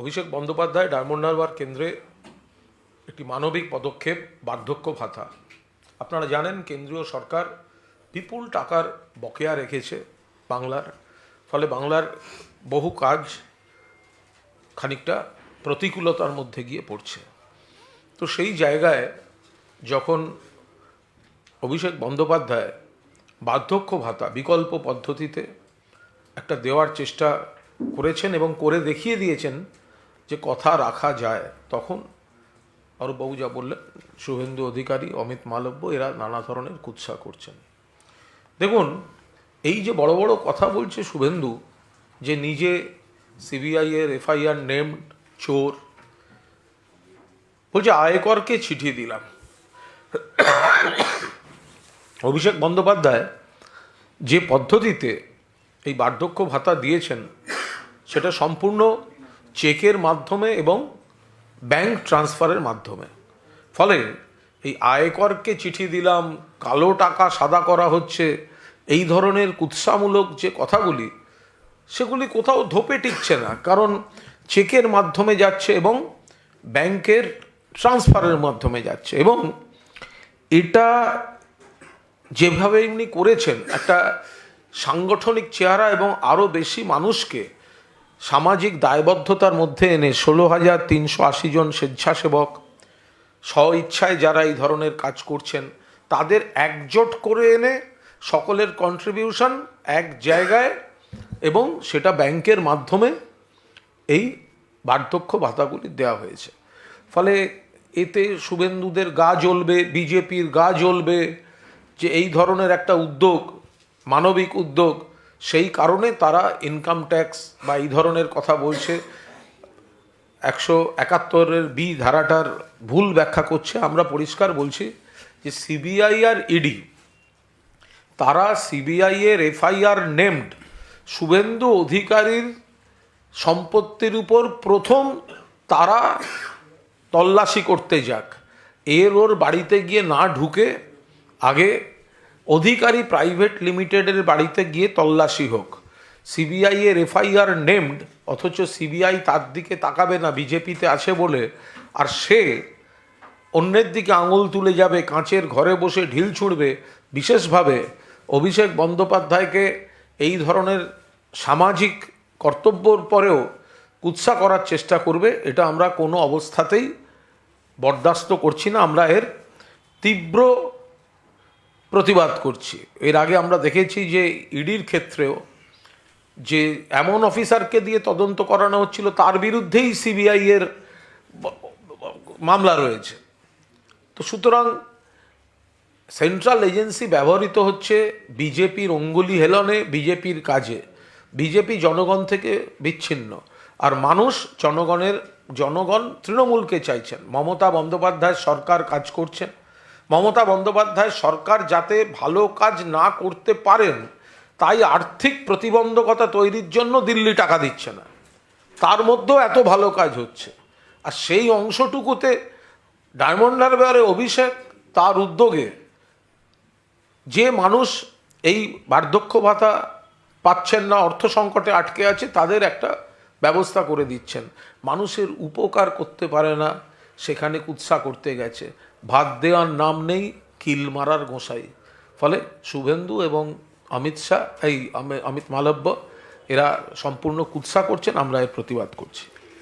Abhishek Bandyopadhyay diamond Harbour কেন্দ্রে একটি মানবিক পদক্ষেপ বার্ধক্য ভাতা। আপনারা জানেন কেন্দ্রীয় সরকার বিপুল টাকার বকেয়া রেখেছে বাংলার, ফলে বাংলার বহু কাজ খানিকটা প্রতিকূলতার মধ্যে গিয়ে পড়ছে। তো সেই জায়গায় যখন অভিষেক বন্দ্যোপাধ্যায় বার্ধক্য ভাতা বিকল্প পদ্ধতিতে একটা দেওয়ার চেষ্টা করেছেন এবং করে দেখিয়ে দিয়েছেন যে কথা রাখা যায়, তখন অরূপবাবু যা বললেন, শুভেন্দু অধিকারী, অমিত মালব্য এরা নানা ধরনের কুৎসা করছেন। দেখুন, এই যে বড় বড় কথা বলছে শুভেন্দু, যে নিজে সিবিআইয়ের এফআইআর নেমড চোর, বলছে আয়করকে চিঠি দিলাম। অভিষেক বন্দ্যোপাধ্যায় যে পদ্ধতিতে এই বার্ধক্য ভাতা দিয়েছেন সেটা সম্পূর্ণ চেকের মাধ্যমে এবং ব্যাংক ট্রান্সফারের মাধ্যমে। ফলে এই আয়করকে চিঠি দিলাম, কালো টাকা সাদা করা হচ্ছে, এই ধরনের কুৎসামূলক যে কথাগুলি, সেগুলি কোথাও ধোপে টিকছে না। কারণ চেকের মাধ্যমে যাচ্ছে এবং ব্যাংকের ট্রান্সফারের মাধ্যমে যাচ্ছে, এবং এটা যেভাবে এমনি করেছেন একটা সাংগঠনিক চেহারা এবং আরও বেশি মানুষকে সামাজিক দায়বদ্ধতার মধ্যে এনে 16,380 জন স্বেচ্ছাসেবক স্ব ইচ্ছায় যারা এই ধরনের কাজ করছেন তাদের একজোট করে এনে সকলের কন্ট্রিবিউশন এক জায়গায়, এবং সেটা ব্যাংকের মাধ্যমে এই বার্ধক্য ভাতাগুলি দেওয়া হয়েছে। ফলে এতে শুভেন্দুদের গা জ্বলবে, বিজেপির গা জ্বলবে যে এই ধরনের একটা উদ্যোগ, মানবিক উদ্যোগ, সেই কারণে তারা ইনকাম ট্যাক্স বা এই ধরনের কথা বলছে। 171 বি ধারাটার ভুল ব্যাখ্যা করছে। আমরা পরিষ্কার বলছি যে সিবিআই আর ইডি, তারা সিবিআইয়ের এফআইআর নেমড শুভেন্দু অধিকারীর সম্পত্তির উপর প্রথম তারা তল্লাশি করতে যাক, ওর বাড়িতে গিয়ে না ঢুকে আগে অধিকারী প্রাইভেট লিমিটেডের বাড়িতে গিয়ে তল্লাশি হোক। সিবিআইয়ের এফআইআর নেমড, অথচ সিবিআই তার দিকে তাকাবে না বিজেপিতে আছে বলে, আর সে অন্যের দিকে আঙুল তুলে যাবে, কাঁচের ঘরে বসে ঢিল ছুঁড়বে। বিশেষভাবে অভিষেক বন্দ্যোপাধ্যায়কে এই ধরনের সামাজিক কর্তব্যর পরেও কুৎসা করার চেষ্টা করবে, এটা আমরা কোনো অবস্থাতেই বরদাস্ত করছি না। আমরা এর তীব্র প্রতিবাদ করছি। এর আগে আমরা দেখেছি যে ইডির ক্ষেত্রেও যে এমন অফিসারকে দিয়ে তদন্ত করানো হচ্ছিল তার বিরুদ্ধেই সিবিআইয়ের মামলা রয়েছে। তো সুতরাং সেন্ট্রাল এজেন্সি ব্যবহৃত হচ্ছে বিজেপির অঙ্গুলি হেলনে, বিজেপির কাজে। বিজেপি জনগণ থেকে বিচ্ছিন্ন, আর মানুষ জনগণ তৃণমূলকে চাইছেন। মমতা বন্দ্যোপাধ্যায় সরকার কাজ করছেন। মমতা বন্দ্যোপাধ্যায় সরকার যাতে ভালো কাজ না করতে পারেন তাই আর্থিক প্রতিবন্ধকতা তৈরির জন্য দিল্লি টাকা দিচ্ছে না, তার মধ্যেও এত ভালো কাজ হচ্ছে। আর সেই অংশটুকুতে ডায়মন্ড হারবারে অভিষেক তার উদ্যোগে যে মানুষ এই বার্ধক্য ভাতা পাচ্ছেন না, অর্থ সংকটে আটকে আছে, তাদের একটা ব্যবস্থা করে দিচ্ছেন। মানুষের উপকার করতে পারে না, সেখানে কুৎসা করতে গেছে। ভাত দেওয়ার নাম নেই, কিল মারার গোসাই। ফলে শুভেন্দু এবং অমিত মালব্য এরা সম্পূর্ণ কুৎসা করছেন, আমরা এর প্রতিবাদ করছি।